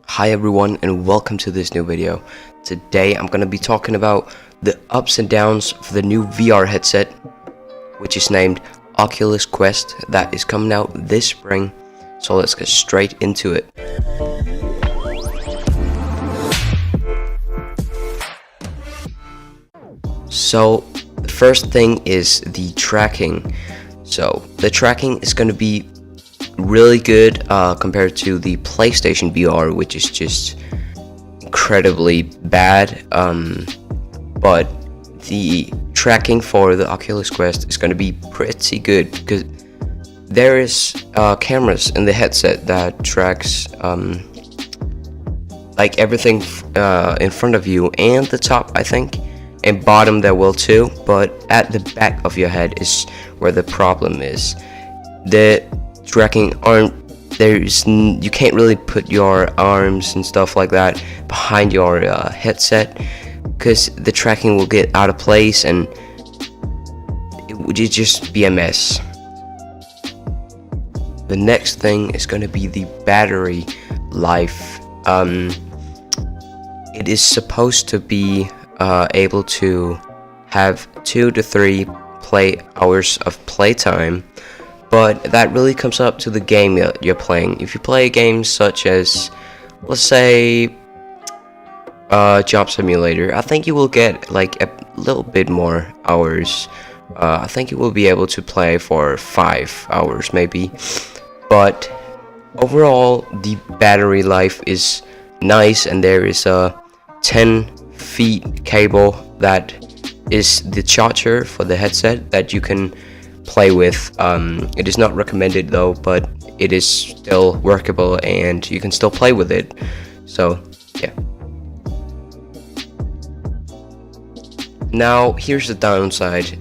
Hi everyone and welcome to this new video. Today I'm gonna be talking about the ups and downs for the new VR headset, which is named Oculus Quest, that is coming out this spring. So let's get straight into it. So the first thing is the tracking. So the tracking is gonna be really good compared to the PlayStation VR, which is just incredibly bad, but the tracking for the Oculus Quest is going to be pretty good because there is cameras in the headset that tracks like everything in front of you and the top, I think, and bottom there will too, but at the back of your head is where the problem is. The tracking you can't really put your arms and stuff like that behind your headset because the tracking will get out of place and it would just be a mess. The next thing is going to be the battery life. It is supposed to be able to have 2 to 3 hours of playtime, but that really comes up to the game that you're playing. If you play games such as, let's say, Job Simulator, I think you will get like a little bit more hours. I think you will be able to play for 5 hours maybe. But overall, the battery life is nice, and there is a 10 feet cable that is the charger for the headset that you can play with. It is not recommended though, but it is still workable and you can still play with it. So yeah. Now here's the downside.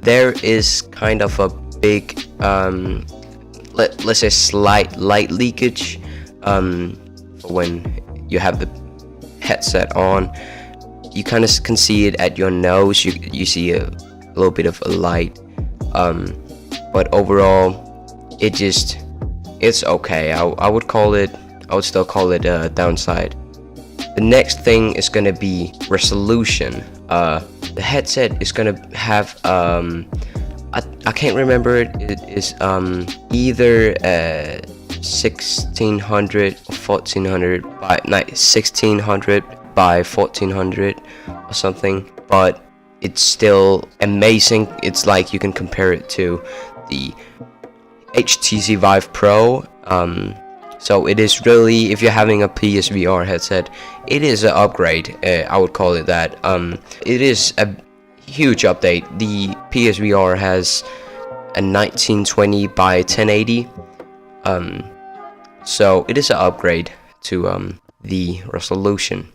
There is kind of a big let's say slight light leakage for when you have the headset on. You kind of can see it at your nose. You see a little bit of a light, but overall it's okay. I would still call it a downside. The next thing is gonna be resolution. The headset is gonna have I can't remember it is either 1600 or 1400 by 1600 by 1400 or something, but it's still amazing. It's like you can compare it to the HTC Vive Pro. So it is really, if you're having a PSVR headset, it is an upgrade. I would call it that. It is a huge update. The PSVR has a 1920 by 1080. So it is an upgrade to the resolution.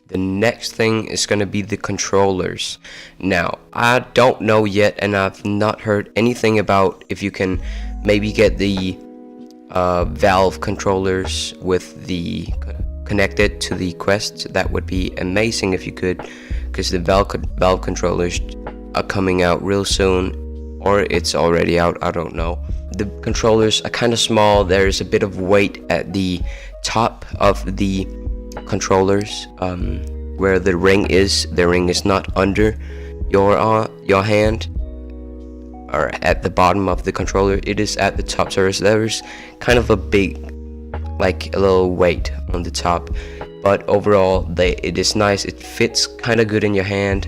The next thing is going to be the controllers. Now, I don't know yet, and I've not heard anything about if you can maybe get the Valve controllers with the connected to the Quest. That would be amazing if you could, because the Valve controllers are coming out real soon, or it's already out, I don't know. The controllers are kind of small. There's a bit of weight at the top of the controllers, where the ring is not under your hand or at the bottom of the controller. It is at the top, so there's kind of a big, like a little weight on the top, but overall it is nice. It fits kind of good in your hand.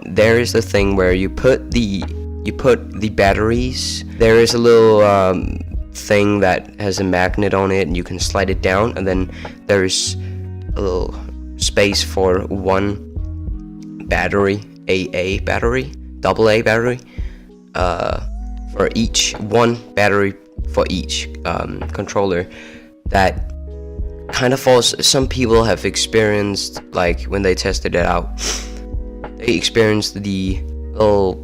There is the thing where you put the batteries. There is a little thing that has a magnet on it, and you can slide it down, and then there's a little space for one battery, AA battery, AA battery, for each one battery for each controller. That kind of falls. Some people have experienced, like when they tested it out, they experienced the little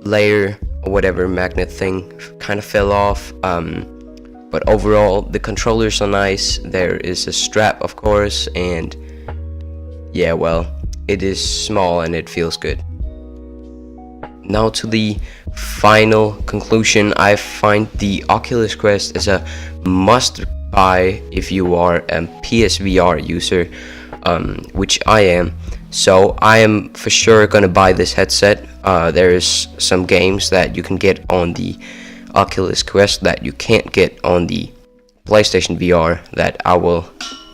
layer or whatever magnet thing kind of fell off, but overall the controllers are nice. There is a strap, of course, and yeah, well, it is small and it feels good. Now to the final conclusion. I find the Oculus Quest is a must buy if you are a PSVR user, which I am. So I am for sure gonna buy this headset. There's some games that you can get on the Oculus Quest that you can't get on the PlayStation VR that I will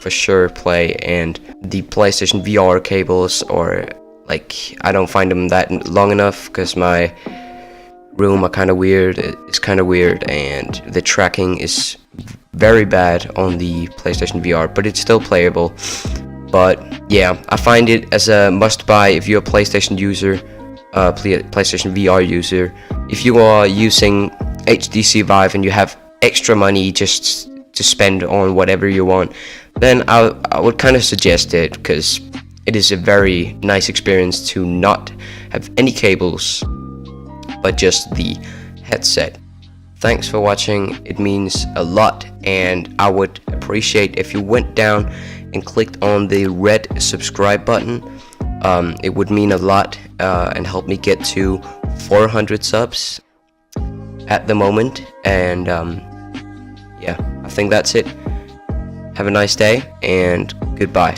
for sure play, and the PlayStation VR cables, or like, I don't find them that long enough because my room are kind of weird. It's kind of weird, and the tracking is very bad on the PlayStation VR, but it's still playable. But yeah, I find it as a must buy if you're a PlayStation user, PlayStation VR user. If you are using HTC Vive and you have extra money just to spend on whatever you want, then I would kind of suggest it, because it is a very nice experience to not have any cables but just the headset. Thanks for watching, it means a lot, and I would appreciate if you went down and clicked on the red subscribe button. It would mean a lot and help me get to 400 subs at the moment. And yeah, I think that's it. Have a nice day and goodbye.